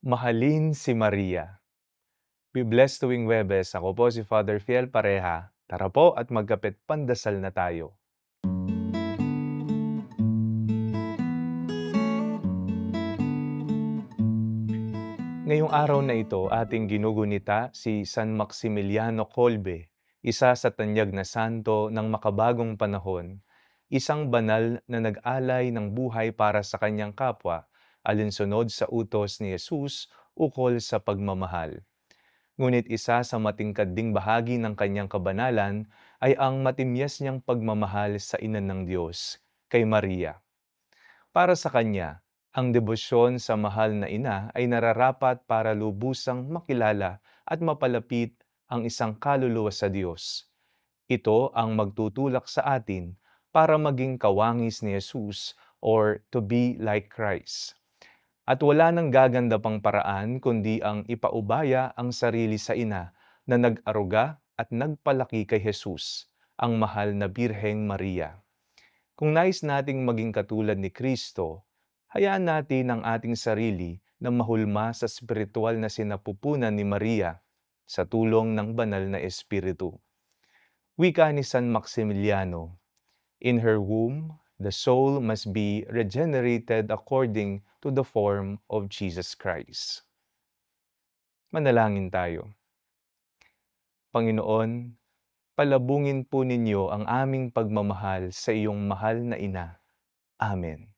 Mahalin si Maria. Be blessed tuwing Webes. Ako po si Father Fiel Pareha. Tara po at magkapit pandasal na tayo. Ngayong araw na ito, ating ginugunita si San Maximiliano Kolbe, isa sa tanyag na santo ng makabagong panahon, isang banal na nag-alay ng buhay para sa kanyang kapwa, alinsunod sa utos ni Jesus ukol sa pagmamahal. Ngunit isa sa matingkad ding bahagi ng kanyang kabanalan ay ang matimyas niyang pagmamahal sa Ina ng Diyos, kay Maria. Para sa kanya, ang debosyon sa mahal na ina ay nararapat para lubusang makilala at mapalapit ang isang kaluluwa sa Diyos. Ito ang magtutulak sa atin para maging kawangis ni Jesus or to be like Christ. At wala nang gaganda pang paraan kundi ang ipaubaya ang sarili sa ina na nag-aruga at nagpalaki kay Jesus, ang mahal na Birheng Maria. Kung nais nating maging katulad ni Kristo, hayaan natin ang ating sarili na mahulma sa spiritual na sinapupunan ni Maria sa tulong ng banal na Espiritu. Wika ni San Maximiliano, "In her womb, the soul must be regenerated according to the form of Jesus Christ." Manalangin tayo. Panginoon, palabungin po ninyo ang aming pagmamahal sa iyong mahal na ina. Amen.